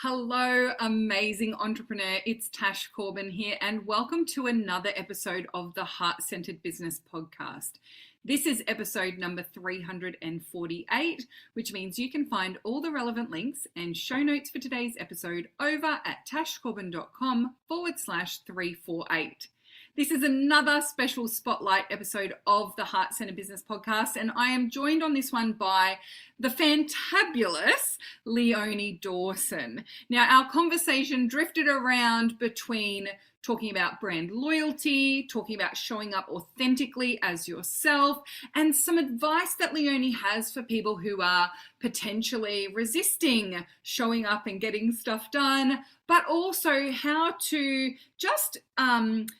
Hello, amazing entrepreneur. It's Tash Corbin here, and welcome to another episode of the Heart Centered Business Podcast. This is episode number 348, which means you can find all the relevant links and show notes for today's episode over at tashcorbin.com/348. This is another special spotlight episode of the Heart Centered Business Podcast, and I am joined on this one by the fantabulous Leonie Dawson. Now, our conversation drifted around between talking about brand loyalty, talking about showing up authentically as yourself, and some advice that Leonie has for people who are potentially resisting showing up and getting stuff done, but also how to just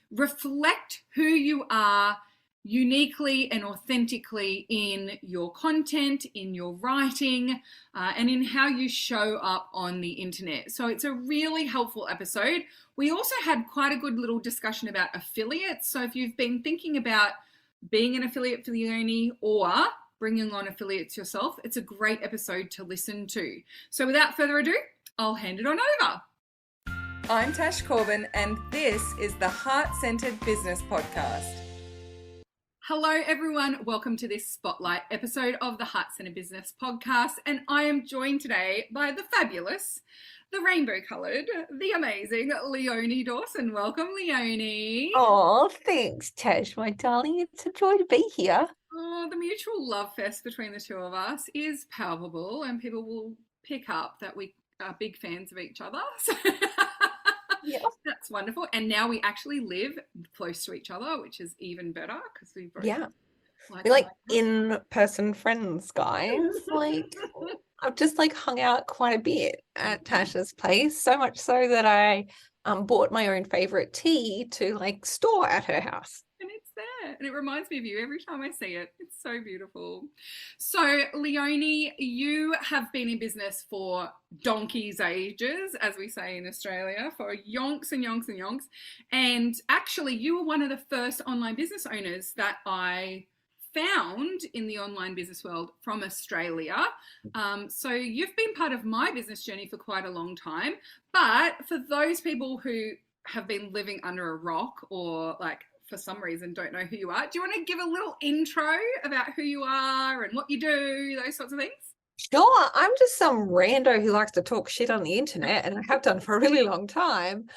reflect who you are uniquely and authentically in your content, in your writing, and in how you show up on the internet. So it's a really helpful episode. We also had quite a good little discussion about affiliates. So if you've been thinking about being an affiliate for Leonie or bringing on affiliates yourself, it's a great episode to listen to. So without further ado, I'll hand it on over. I'm Tash Corbin, and this is the Heart Centered Business Podcast. Hello, everyone. Welcome to this spotlight episode of the Heart Centered Business Podcast. And I am joined today by the fabulous, the rainbow-coloured, the amazing Leonie Dawson. Welcome, Leonie. Oh, thanks, Tash, my darling. It's a joy to be here. Oh, the mutual love fest between the two of us is palpable, and people will pick up that we are big fans of each other. So Yeah. that's wonderful. And now we actually live close to each other, which is even better because we both We're like in-person friends, guys. I've just hung out quite a bit at Tasha's place, so much so that I bought my own favorite tea to store at her house. And it's there, and it reminds me of you every time I see it. It's so beautiful. So, Leonie, you have been in business for donkey's ages, as we say in Australia, for yonks and yonks and yonks. And actually, you were one of the first online business owners that I found in the online business world from Australia. So you've been part of my business journey for quite a long time. But for those people who have been living under a rock or for some reason don't know who you are, do you want to give a little intro about who you are and what you do, those sorts of things? Sure, I'm just some rando who likes to talk shit on the internet, and I have done for a really long time.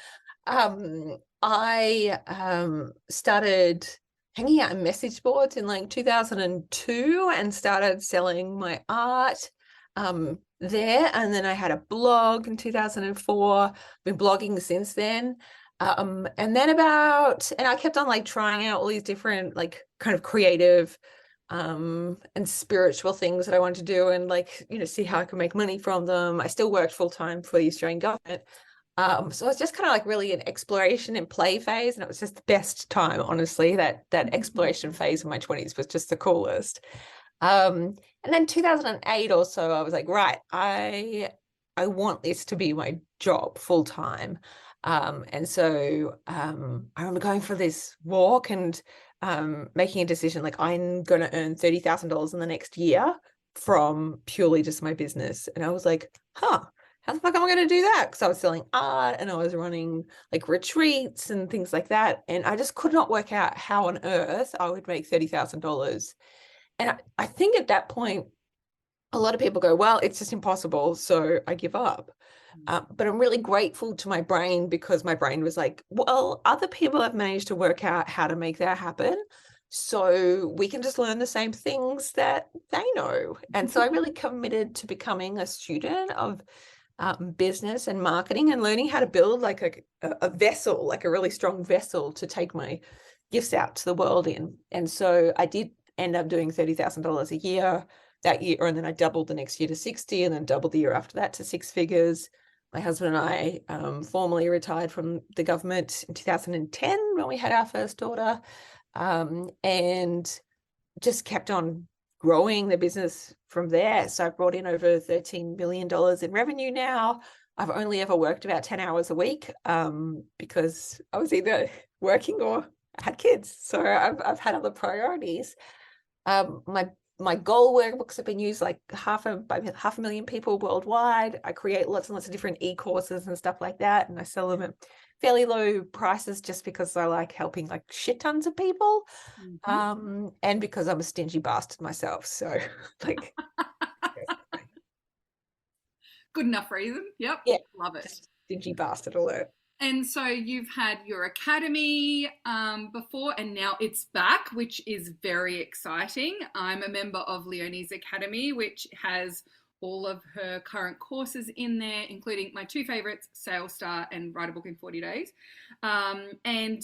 I started hanging out in message boards in 2002 and started selling my art there. And then I had a blog in 2004, been blogging since then. And I kept on trying out all these different kind of creative and spiritual things that I wanted to do and see how I could make money from them. I still worked full-time for the Australian government. So I was just kind of really an exploration and play phase, and it was just the best time, honestly. That exploration phase of my 20s was just the coolest. And then 2008 or so, I was like, right, I want this to be my job full time. And so I remember going for this walk and making a decision I'm going to earn $30,000 in the next year from purely just my business. And I was like, how the fuck am I going to do that? Because I was selling art and I was running retreats and things like that. And I just could not work out how on earth I would make $30,000. And I think at that point, a lot of people go, well, it's just impossible, so I give up. But I'm really grateful to my brain, because my brain was like, well, other people have managed to work out how to make that happen. So we can just learn the same things that they know. And so I really committed to becoming a student of business and marketing and learning how to build a vessel, a really strong vessel to take my gifts out to the world in. And so I did end up doing $30,000 a year that year, and then I doubled the next year to 60, and then doubled the year after that to six figures. My husband and I formally retired from the government in 2010 when we had our first daughter, and just kept on growing the business from there. So I've brought in over $13 million in revenue now. I've only ever worked about 10 hours a week because I was either working or had kids. So I've had other priorities. My my goal workbooks have been used like by 500,000 people worldwide. I create lots and lots of different e-courses and stuff like that, and I sell them at fairly low prices just because I like helping like shit tons of people. And because I'm a stingy bastard myself, so like good enough reason. Yep. yeah, Love it. Stingy bastard alert. And so you've had your academy before, and now it's back, which is very exciting. I'm a member of Leonie's Academy, which has all of her current courses in there, including my two favorites, Sales Star and Write a Book in 40 Days. And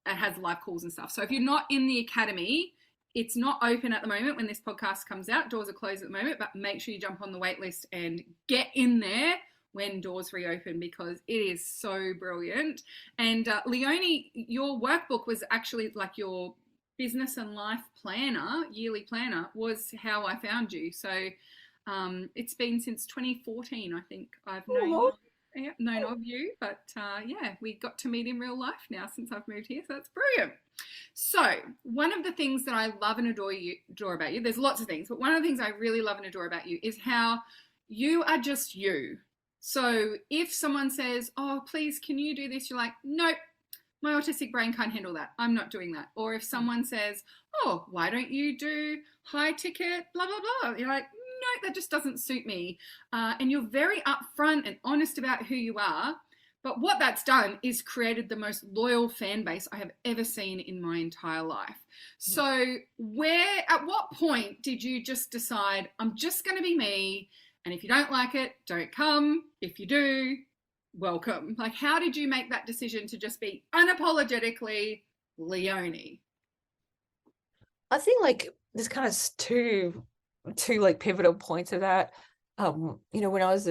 it has live calls and stuff. So if you're not in the academy, it's not open at the moment when this podcast comes out. Doors are closed at the moment, but make sure you jump on the wait list and get in there when doors reopen, because it is so brilliant. And Leonie, your workbook was actually like your business and life planner, yearly planner, was how I found you. So it's been since 2014, I think I've known of you, but yeah, we got to meet in real life now since I've moved here, so that's brilliant. So one of the things that I love and adore about you, there's lots of things, but one of the things I really love and adore about you is how you are just you. So if someone says, oh, please, can you do this? You're like, nope, my autistic brain can't handle that. I'm not doing that. Or if someone says, oh, why don't you do high ticket, blah, blah, blah. You're like, no, that just doesn't suit me. And you're very upfront and honest about who you are. But what that's done is created the most loyal fan base I have ever seen in my entire life. So at what point did you just decide, I'm just going to be me, and if you don't like it, don't come. If you do, welcome. Like, how did you make that decision to just be unapologetically Leonie? I think like there's kind of two like pivotal points of that. You know, when I was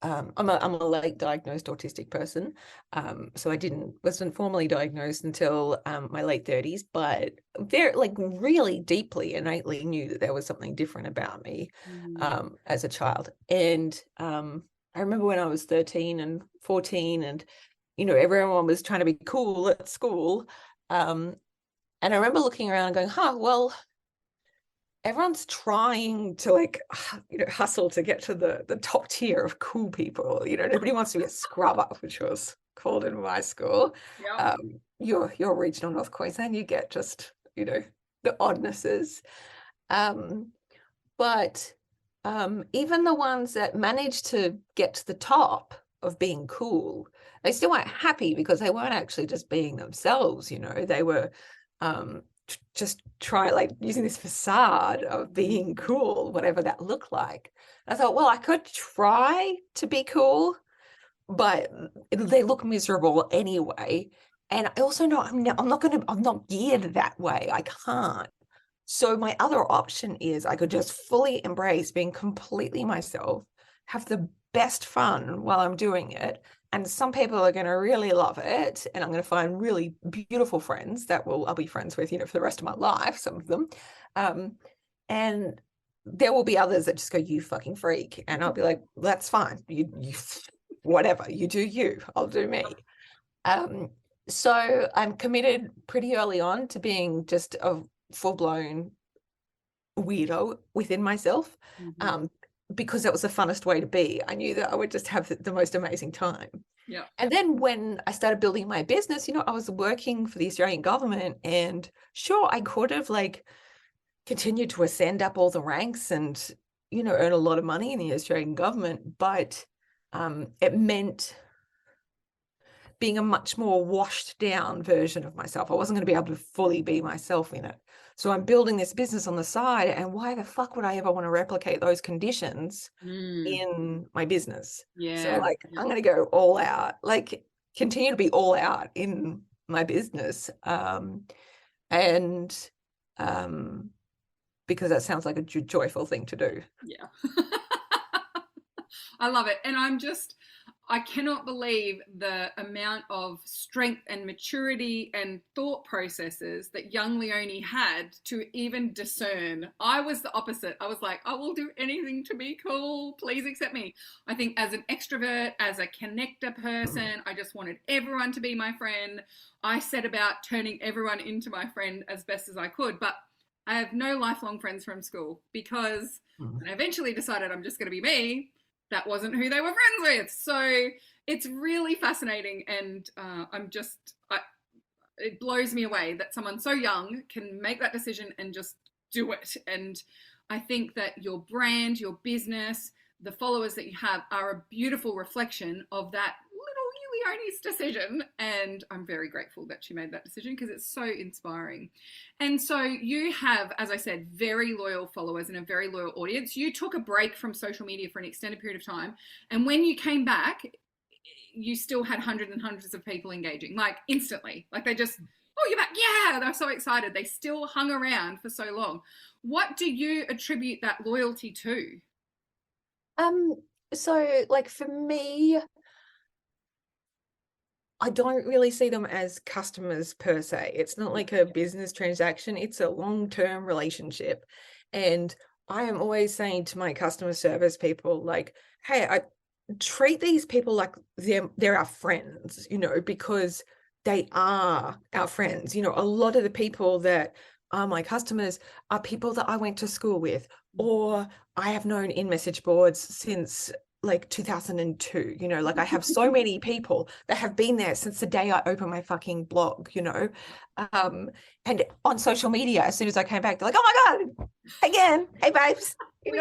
I'm a late diagnosed autistic person. So I wasn't formally diagnosed until my late 30s, but very like really deeply innately knew that there was something different about me as a child. And I remember when I was 13 and 14, and you know, everyone was trying to be cool at school. And I remember looking around and going, well, everyone's trying to like, you know, hustle to get to the top tier of cool people. You know, nobody wants to be a scrubber, which was called in my school. Yep. You're regional North Queensland, you get just, you know, the oddnesses. But even the ones that managed to get to the top of being cool, they still weren't happy because they weren't actually just being themselves. You know, they were just try like using this facade of being cool, whatever that looked like. I thought, well, I could try to be cool, but they look miserable anyway. And I also know I'm not geared that way. I can't. So my other option is I could just fully embrace being completely myself, have the best fun while I'm doing it. And some people are going to really love it. And I'm going to find really beautiful friends that I'll be friends with, you know, for the rest of my life, some of them. And there will be others that just go, you fucking freak. And I'll be like, that's fine. You whatever, you do you, I'll do me. So I'm committed pretty early on to being just a full-blown weirdo within myself. Because that was the funnest way to be. I knew that I would just have the most amazing time. Yeah. And then when I started building my business, you know, I was working for the Australian government, and sure, I could have like continued to ascend up all the ranks and, you know, earn a lot of money in the Australian government, but it meant being a much more washed down version of myself. I wasn't going to be able to fully be myself in it. So I'm building this business on the side, and why the fuck would I ever want to replicate those conditions in my business? Yeah. So like, I'm going to go all out, like continue to be all out in my business. And because that sounds like a joyful thing to do. Yeah. I love it. And I cannot believe the amount of strength and maturity and thought processes that young Leonie had to even discern. I was the opposite. I was like, I will do anything to be cool. Please accept me. I think as an extrovert, as a connector person, I just wanted everyone to be my friend. I set about turning everyone into my friend as best as I could. But I have no lifelong friends from school because when I eventually decided I'm just going to be me, that wasn't who they were friends with. So it's really fascinating, and it blows me away that someone so young can make that decision and just do it. And I think that your brand, your business, the followers that you have are a beautiful reflection of that little Leonie's decision. And I'm very grateful that she made that decision because it's so inspiring. And so you have, as I said, very loyal followers and a very loyal audience. You took a break from social media for an extended period of time. And when you came back, you still had hundreds and hundreds of people engaging, like instantly. Like they just, oh, you're back. Yeah, they're so excited. They still hung around for so long. What do you attribute that loyalty to? So like for me, I don't really see them as customers per se. It's not like a business transaction. It's a long-term relationship. And I am always saying to my customer service people, like, hey, I treat these people like they're our friends, because they are our friends. A lot of the people that are my customers are people that I went to school with, or I have known in message boards since like 2002. Like I have so many people that have been there since the day I opened my fucking blog, and on social media, as soon as I came back, they're like, oh my God, again, hey babes, and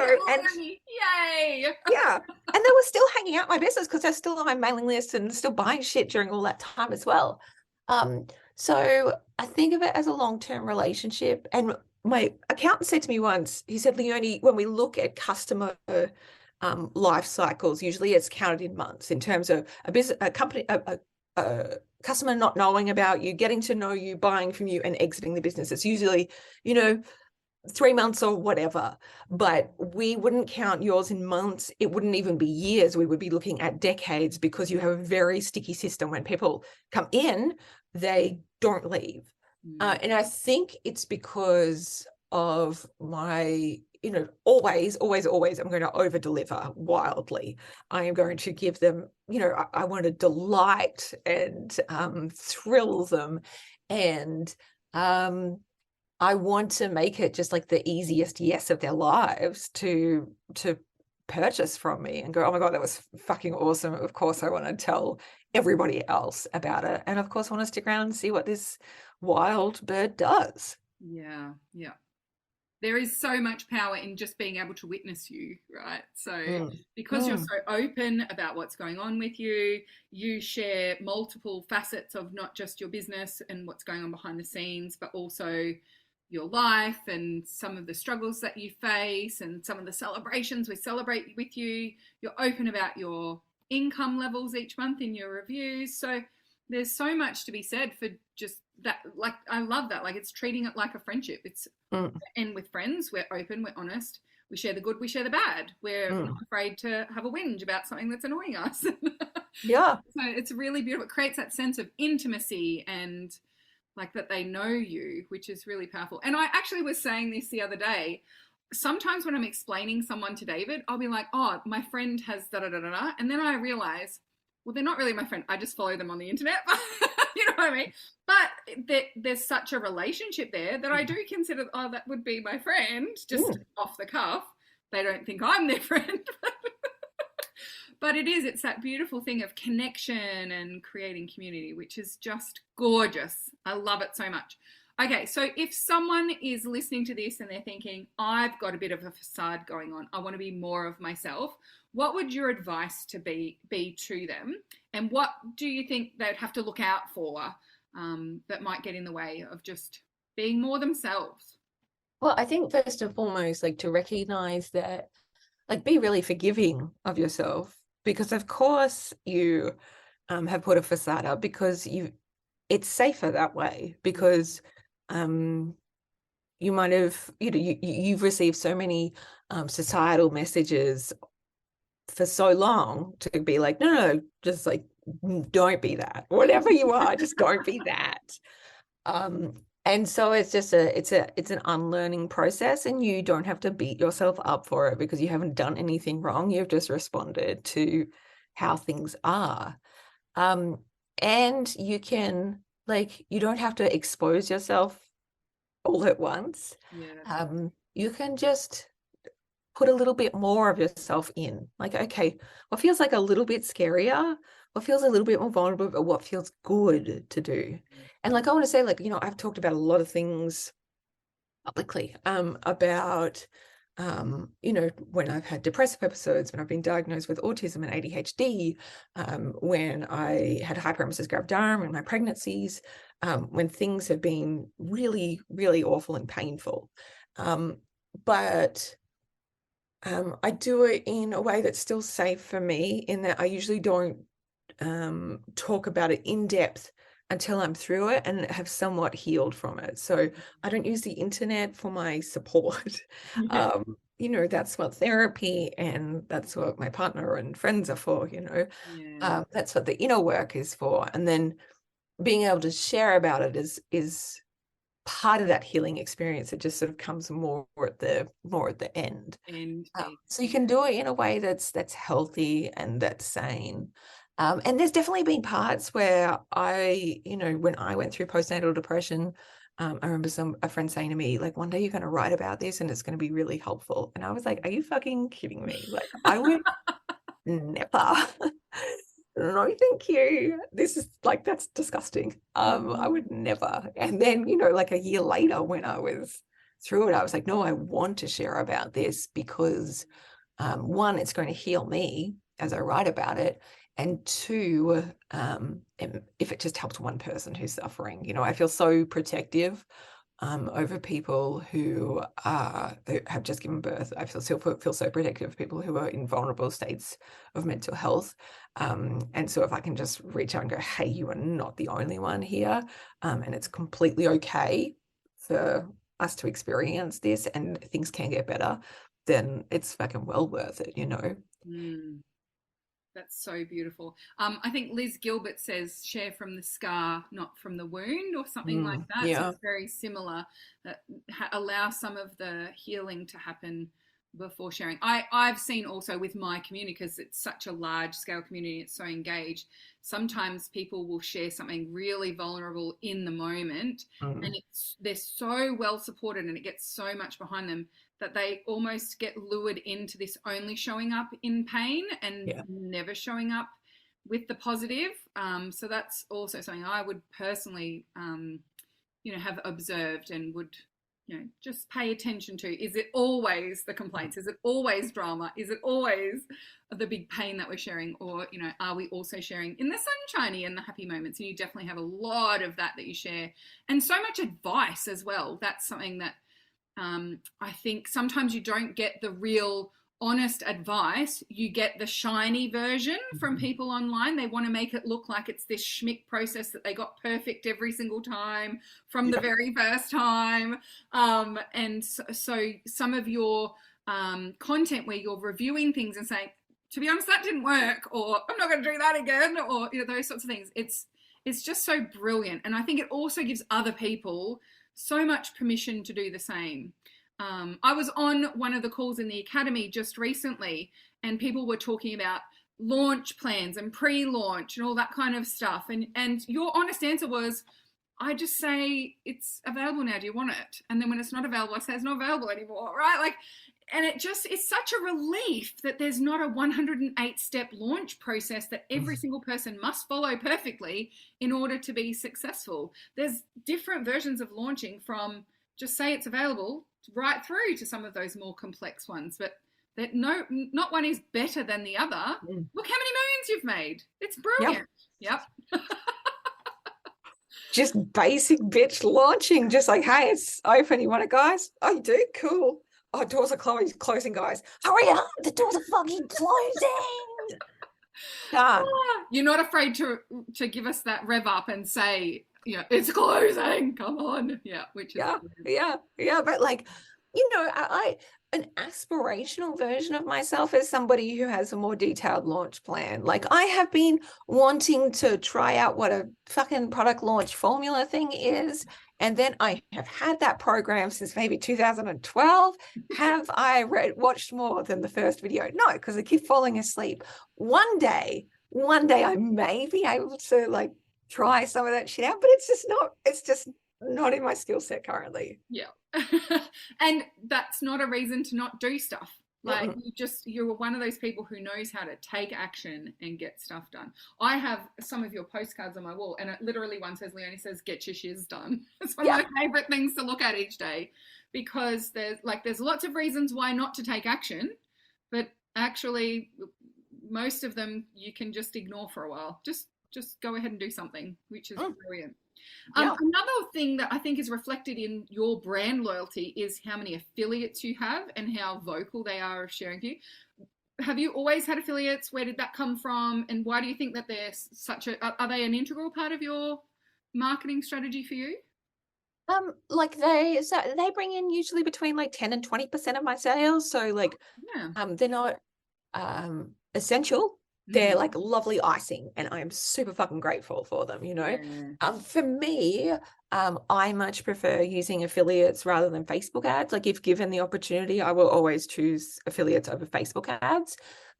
yay. Yeah. And they were still hanging out my business because they're still on my mailing list and still buying shit during all that time as well. So I think of it as a long-term relationship. And my accountant said to me once, he said, Leonie, when we look at customer life cycles, usually it's counted in months in terms of a company, a customer not knowing about you, getting to know you, buying from you, and exiting the business. It's usually, 3 months or whatever, but we wouldn't count yours in months. It wouldn't even be years. We would be looking at decades because you have a very sticky system. When people come in, they don't leave. And I think it's because of my, always, I'm going to over deliver wildly. I am going to give them, I want to delight and thrill them. And I want to make it just like the easiest yes of their lives to purchase from me and go, oh my God, that was fucking awesome. Of course, I want to tell everybody else about it. And of course, I want to stick around and see what this wild bird does. Yeah. There is so much power in just being able to witness you, right? So because you're so open about what's going on with you, you share multiple facets of not just your business and what's going on behind the scenes, but also your life and some of the struggles that you face and some of the celebrations we celebrate with you. You're open about your income levels each month in your reviews. So there's so much to be said for just that. Like, I love that. Like, it's treating it like a friendship. It's and with friends, we're open, we're honest, we share the good, we share the bad. We're not afraid to have a whinge about something that's annoying us. Yeah. So it's really beautiful. It creates that sense of intimacy and like that they know you, which is really powerful. And I actually was saying this the other day. Sometimes when I'm explaining someone to David, I'll be like, oh, my friend has da-da-da-da-da. And then I realize, well, they're not really my friend. I just follow them on the internet. You know what I mean? But there's such a relationship there that I do consider, oh, that would be my friend, just off the cuff. They don't think I'm their friend. But it's that beautiful thing of connection and creating community, which is just gorgeous. I love it so much. Okay, so if someone is listening to this and they're thinking, I've got a bit of a facade going on, I want to be more of myself, what would your advice to be to them? And what do you think they'd have to look out for that might get in the way of just being more themselves? Well, I think first and foremost, like to recognize that, like be really forgiving of yourself, because of course you have put a facade up because it's safer that way, because you might have, you've received so many societal messages for so long to be like, no, just like, don't be that. Whatever you are, just don't be that. And so it's just it's an unlearning process, and you don't have to beat yourself up for it because you haven't done anything wrong. You've just responded to how things are. And you can, like, you don't have to expose yourself all at once. Yeah, that's right. You can just put a little bit more of yourself in. Like, okay, what feels like a little bit scarier? What feels a little bit more vulnerable, but what feels good to do? And like, I want to say, like, I've talked about a lot of things publicly, about, when I've had depressive episodes, when I've been diagnosed with autism and ADHD, when I had hyperemesis gravidarum in my pregnancies, when things have been really, really awful and painful. But I do it in a way that's still safe for me, in that I usually don't talk about it in depth until I'm through it and have somewhat healed from it. So I don't use the internet for my support. Yeah. That's what therapy and that's what my partner and friends are for, Yeah. that's what the inner work is for. And then being able to share about it is part of that healing experience. It just sort of comes more at the end. And So you can do it in a way that's healthy and that's sane. And there's definitely been parts where when I went through postnatal depression, I remember a friend saying to me, like, one day you're going to write about this and it's going to be really helpful. And I was like, are you fucking kidding me? Like, I would never. No, thank you. This is like, that's disgusting. I would never. And then, like a year later, when I was through it, I was like, no, I want to share about this because one, it's going to heal me as I write about it. And two, if it just helps one person who's suffering, I feel so protective over people who have just given birth. I feel so protective of people who are in vulnerable states of mental health. And so if I can just reach out and go, hey, you are not the only one here, and it's completely okay for us to experience this and things can get better, then it's fucking well worth it, Mm, that's so beautiful. I think Liz Gilbert says share from the scar, not from the wound, or something like that. So Yeah. it's very similar. That allow some of the healing to happen before sharing. I've seen also with my community, because it's such a large scale community, it's so engaged. Sometimes people will share something really vulnerable in the moment, and they're so well supported, and it gets so much behind them that they almost get lured into this only showing up in pain and never showing up with the positive. So that's also something I would personally, have observed and would, just pay attention to. Is it always the complaints? Is it always drama? Is it always the big pain that we're sharing? Or, are we also sharing in the sunshiny and the happy moments? And you definitely have a lot of that you share. And so much advice as well. That's something that I think sometimes you don't get the real honest advice. You get the shiny version from people online. They want to make it look like it's this schmick process that they got perfect every single time from the very first time. And so some of your content where you're reviewing things and saying, to be honest, that didn't work, or I'm not going to do that again, or those sorts of things. It's just so brilliant. And I think it also gives other people so much permission to do the same. I was on one of the calls in the academy just recently, and people were talking about launch plans and pre-launch and all that kind of stuff. And your honest answer was, I just say it's available now. Do you want it? And then when it's not available, I say it's not available anymore, right? Like, and it just is such a relief that there's not a 108-step launch process that every single person must follow perfectly in order to be successful. There's different versions of launching, from just say it's available right through to some of those more complex ones. But that not one is better than the other. Look how many millions you've made. It's brilliant. Yep. Just basic bitch launching, just like, hey, it's open. You want it, guys? Oh, you do? Cool. Oh, doors are closing, guys. Hurry up. The doors are fucking closing. Done. You're not afraid to give us that rev up and say, it's closing. Come on. Yeah. Which is yeah. But like, an aspirational version of myself as somebody who has a more detailed launch plan. Like, I have been wanting to try out what a fucking product launch formula thing is. And then I have had that program since maybe 2012. Have I watched more than the first video? No, because I keep falling asleep. One day I may be able to like try some of that shit out, but it's just not in my skill set currently. Yeah. And that's not a reason to not do stuff. Like you're one of those people who knows how to take action and get stuff done. I have some of your postcards on my wall, and it literally one says, Leonie says, get your shiz done. It's one of my favorite things to look at each day, because there's lots of reasons why not to take action, but actually most of them you can just ignore for a while. Just go ahead and do something, which is brilliant. Another thing that I think is reflected in your brand loyalty is how many affiliates you have and how vocal they are of sharing with you. Have you always had affiliates? Where did that come from? And why do you think that they're are they an integral part of your marketing strategy for you? They bring in usually between like 10 and 20% of my sales. So they're not essential. They're like lovely icing, and I'm super fucking grateful for them, you know. For me, I much prefer using affiliates rather than Facebook ads. Like, if given the opportunity, I will always choose affiliates over Facebook ads,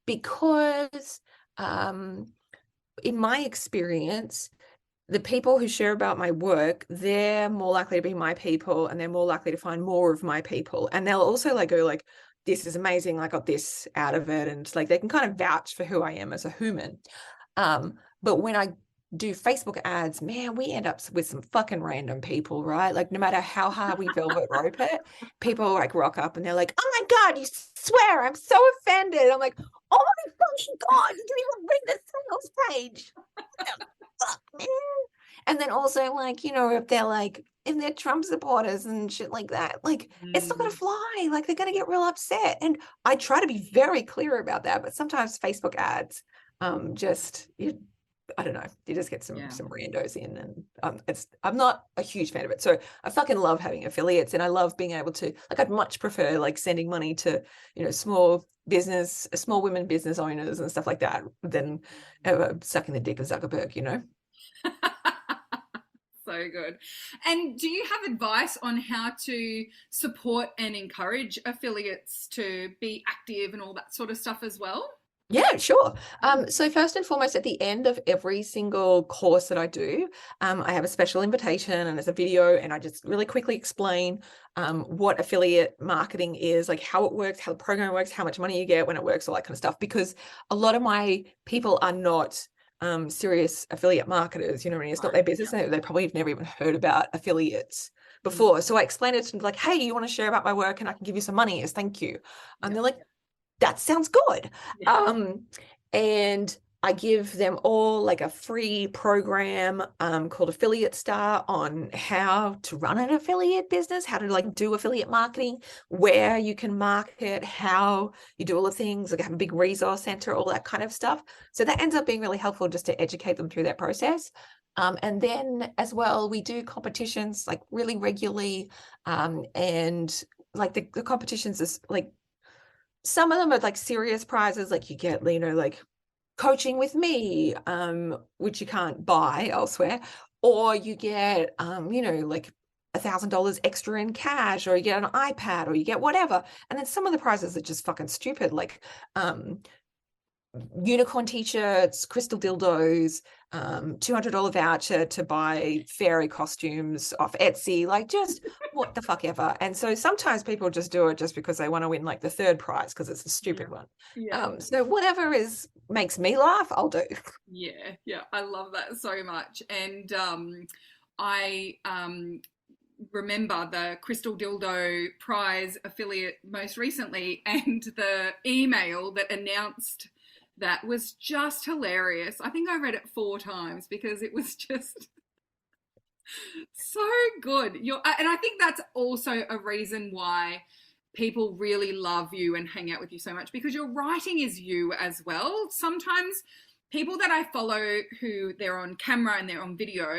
because in my experience, the people who share about my work, they're more likely to be my people, and they're more likely to find more of my people. And they'll also go like, this is amazing, I got this out of it. And like, they can kind of vouch for who I am as a human. But when I do Facebook ads, man, we end up with some fucking random people, right? Like, no matter how hard we velvet rope it, people like rock up and they're like, oh my God, you swear, I'm so offended. I'm like, oh my fucking God, did you even read the sales page? Fuck, man. And then also, like, you know, if they're Trump supporters and shit like that, like, it's not going to fly. Like, they're going to get real upset. And I try to be very clear about that. But sometimes Facebook ads, I don't know, you just get some randos in, and I'm not a huge fan of it. So I fucking love having affiliates, and I love being able to, like, I'd much prefer like sending money to, you know, small women business owners and stuff like that than sucking the dick of Zuckerberg, you know. So good. And do you have advice on how to support and encourage affiliates to be active and all that sort of stuff as well? Yeah, sure. So first and foremost, at the end of every single course that I do, I have a special invitation, and there's a video, and I just really quickly explain what affiliate marketing is, like how it works, how the program works, how much money you get when it works, all that kind of stuff. Because a lot of my people are not serious affiliate marketers, you know what I mean? It's not their business. They probably have never even heard about affiliates before. So I explain it to them like, hey, you want to share about my work and I can give you some money as thank you. And they're like, that sounds good. And I give them all like a free program called Affiliate Star on how to run an affiliate business, how to like do affiliate marketing, where you can market, how you do all the things, like I have a big resource center, all that kind of stuff. So that ends up being really helpful just to educate them through that process. And then as well, we do competitions like really regularly. And like the competitions is like, some of them are like serious prizes, like you get, you know, like coaching with me, which you can't buy elsewhere, or you get, you know, like $1,000 extra in cash, or you get an iPad, or you get whatever. And then some of the prizes are just fucking stupid, like unicorn t-shirts, crystal dildos, $200 voucher to buy fairy costumes off Etsy, like just what the fuck ever. And so sometimes people just do it just because they want to win like the third prize because it's a stupid one. So whatever makes me laugh, I'll do. Yeah, I love that so much. And I remember the crystal dildo prize affiliate most recently, and the email that announced that was just hilarious. I think I read it 4 times because it was just so good. And I think that's also a reason why people really love you and hang out with you so much, because your writing is you as well. Sometimes people that I follow who they're on camera and they're on video,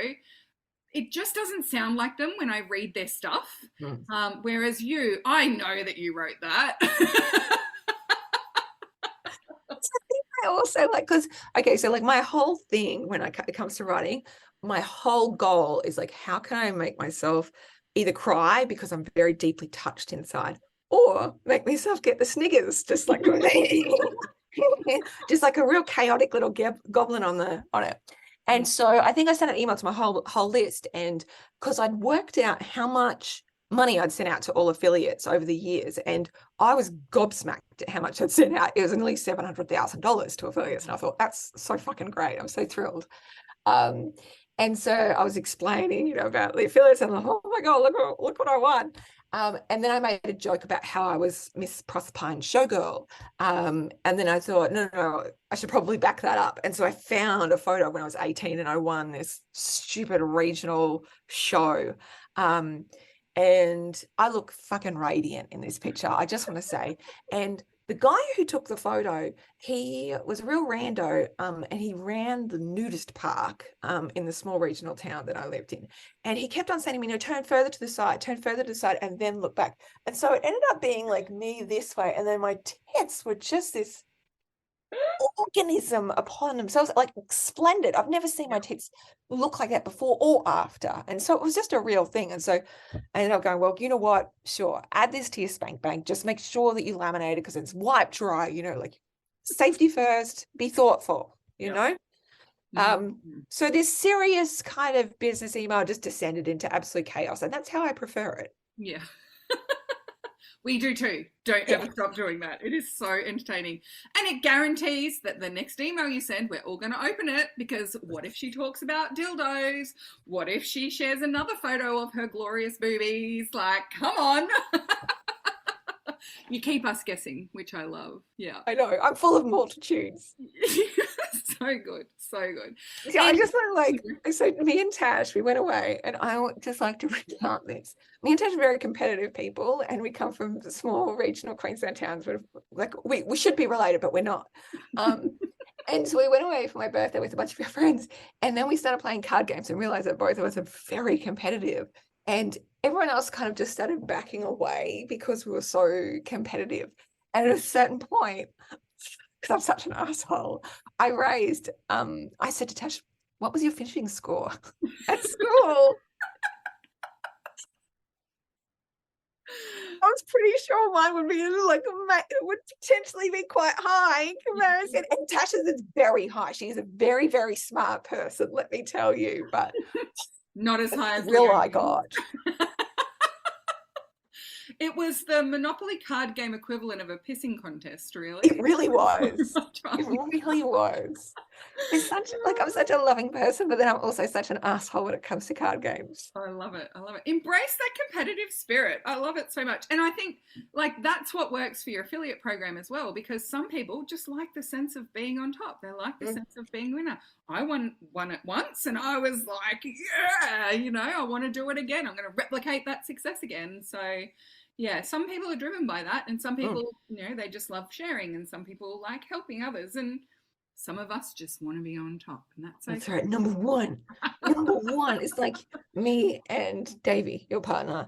it just doesn't sound like them when I read their stuff. Whereas you, I know that you wrote that. I also like, because so like my whole thing when it comes to writing, my whole goal is like, how can I make myself either cry because I'm very deeply touched inside, or make myself get the sniggers, just like just like a real chaotic little goblin on it. And so I think I sent an email to my whole list, and because I'd worked out how much money I'd sent out to all affiliates over the years, and I was gobsmacked at how much I'd sent out. It was nearly $700,000 to affiliates, and I thought, that's so fucking great. I'm so thrilled. And so I was explaining, about the affiliates, and I'm like, oh my God, look what I won. And then I made a joke about how I was Miss Proserpine Showgirl. And then I thought, no, I should probably back that up. And so I found a photo when I was 18 and I won this stupid regional show. And I look fucking radiant in this picture, I just want to say. And the guy who took the photo, he was a real rando, and he ran the nudist park in the small regional town that I lived in. And he kept on saying to me, turn further to the side, and then look back. And so it ended up being like me this way. And then my tits were just this organism upon themselves, like splendid. I've never seen my tits look like that before or after. And so it was just a real thing. And so I ended up going, well, you know what? Sure. Add this to your spank bank. Just make sure that you laminate it because it's wiped dry, like safety first, be thoughtful, you know? So this serious kind of business email just descended into absolute chaos. And that's how I prefer it. Yeah. We do too. Don't ever stop doing that. It is so entertaining. And it guarantees that the next email you send, we're all going to open it, because what if she talks about dildos? What if she shares another photo of her glorious boobies? Like, come on. You keep us guessing, which I love. Yeah. I know. I'm full of multitudes. So good. So good. Yeah, I just want to so me and Tash, we went away, and I would just like to recount this. Me and Tash are very competitive people, and we come from small regional Queensland towns. But we should be related, but we're not. And so we went away for my birthday with a bunch of our friends, and then we started playing card games and realized that both of us are very competitive. And everyone else kind of just started backing away because we were so competitive. And at a certain point, because I'm such an asshole, I said to Tash, what was your finishing score at school? I was pretty sure mine would be it would potentially be quite high in comparison. And Tash's is very high. She's a very, very smart person, let me tell you, but not as high as real I got. It was the Monopoly card game equivalent of a pissing contest, really. It really was. It really was. I'm such a loving person, but then I'm also such an asshole when it comes to card games. I love it. Embrace that competitive spirit. I love it so much. And I think that's what works for your affiliate program as well, because some people just like the sense of being on top. They like the sense of being winner. I won it once and I was like, yeah, I want to do it again. I'm going to replicate that success again. So yeah, some people are driven by that, and some people, they just love sharing, and some people like helping others, and some of us just want to be on top, and that's okay. That's right. Number one. It's like me and Davey, your partner.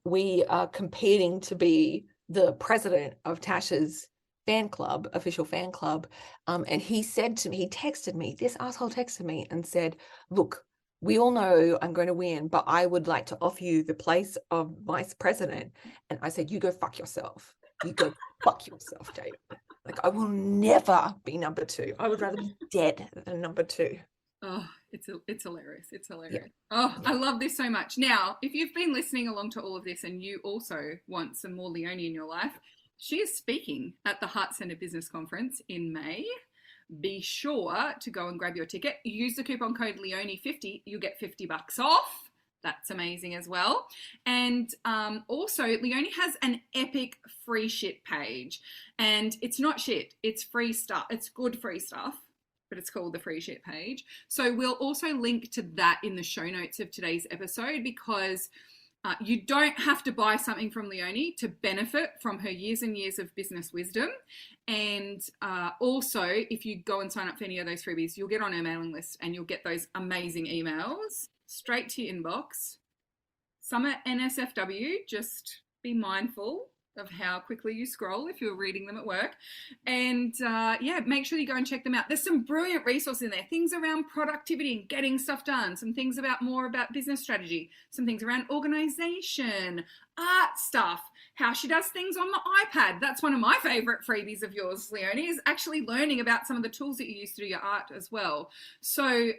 We are competing to be the president of Tash's official fan club. And he said to me, this asshole texted me and said, look, we all know I'm going to win, but I would like to offer you the place of vice president. And I said, you go fuck yourself. You go fuck yourself, David. I will never be number two. I would rather be dead than number two. Oh, it's hilarious. It's hilarious. Yeah. Oh, I love this so much. Now, if you've been listening along to all of this and you also want some more Leonie in your life, she is speaking at the Heart Centre Business Conference in May. Be sure to go and grab your ticket. Use the coupon code Leonie50. You'll get $50 off. That's amazing as well. And also, Leonie has an epic free shit page. And it's not shit. It's free stuff. It's good free stuff. But it's called the free shit page. So we'll also link to that in the show notes of today's episode, because you don't have to buy something from Leonie to benefit from her years and years of business wisdom. And also, if you go and sign up for any of those freebies, you'll get on her mailing list and you'll get those amazing emails straight to your inbox. Some are NSFW, just be mindful of how quickly you scroll if you're reading them at work. And make sure you go and check them out. There's some brilliant resources in there, things around productivity and getting stuff done, some things more about business strategy, some things around organization, art stuff, how she does things on the iPad. That's one of my favorite freebies of yours, Leonie, is actually learning about some of the tools that you use to do your art as well. So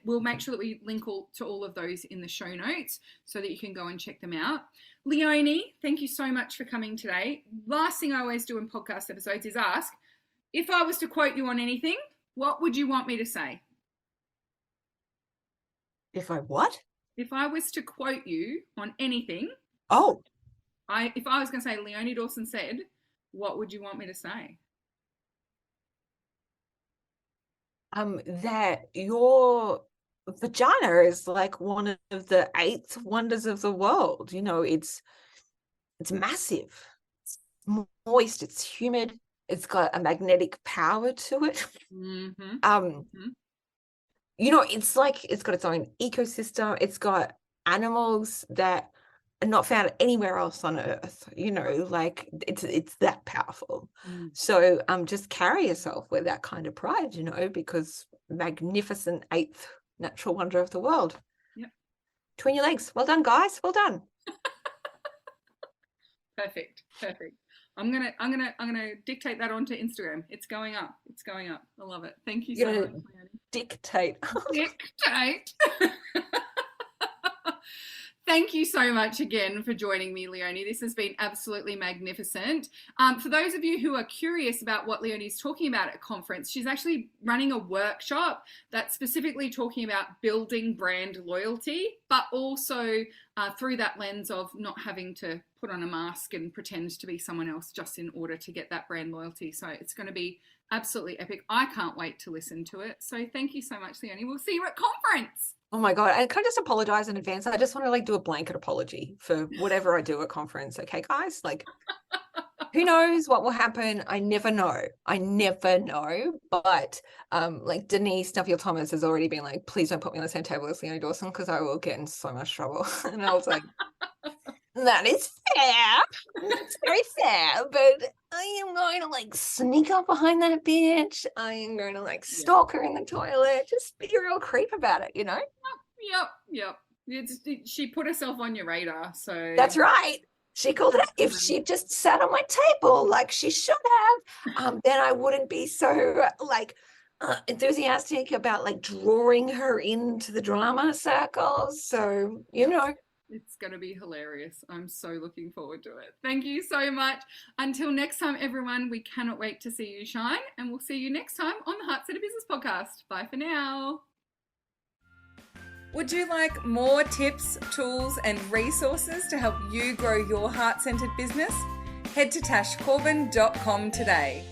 we'll make sure that we link to all of those in the show notes so that you can go and check them out. Leonie, thank you so much for coming today. Last thing I always do in podcast episodes is ask, if I was to quote you on anything, what would you want me to say? If I what? If I was to quote you on anything. Oh. If I was going to say Leonie Dawson said, what would you want me to say? That your vagina is like one of the 8 wonders of the world. You know, it's massive, it's moist, it's humid, it's got a magnetic power to it. You know, it's like it's got its own ecosystem. It's got animals that are not found anywhere else on earth. You know, like it's that powerful. So just carry yourself with that kind of pride, you know, because magnificent 8th natural wonder of the world. Yep. Between your legs. Well done, guys. Well done. Perfect. I'm gonna dictate that onto Instagram. It's going up. I love it. Thank you so much, Leonie. Dictate. Thank you so much again for joining me, Leonie. This has been absolutely magnificent. For those of you who are curious about what Leonie's talking about at conference, she's actually running a workshop that's specifically talking about building brand loyalty, but also through that lens of not having to put on a mask and pretend to be someone else just in order to get that brand loyalty. So it's going to be absolutely epic. I can't wait to listen to it. So thank you so much, Leonie. We'll see you at conference. Oh my God. And can I just apologize in advance? I just want to like do a blanket apology for whatever I do at conference. Okay, guys, like who knows what will happen? I never know. But like Denise Duffield-Thomas has already been like, please don't put me on the same table as Leonie Dawson because I will get in so much trouble. And I was like, that is fair. That's very fair. But I am going to like sneak up behind that bitch. I am going to like stalk her in the toilet. Just be a real creep about it, you know? Yep. She put herself on your radar. So that's right. She called it. If she just sat on my table like she should have, then I wouldn't be so like enthusiastic about like drawing her into the drama circles. So, you know. It's going to be hilarious. I'm so looking forward to it. Thank you so much. Until next time, everyone, we cannot wait to see you shine, and we'll see you next time on the Heart Centered Business Podcast. Bye for now. Would you like more tips, tools, and resources to help you grow your heart-centered business? Head to tashcorbin.com today.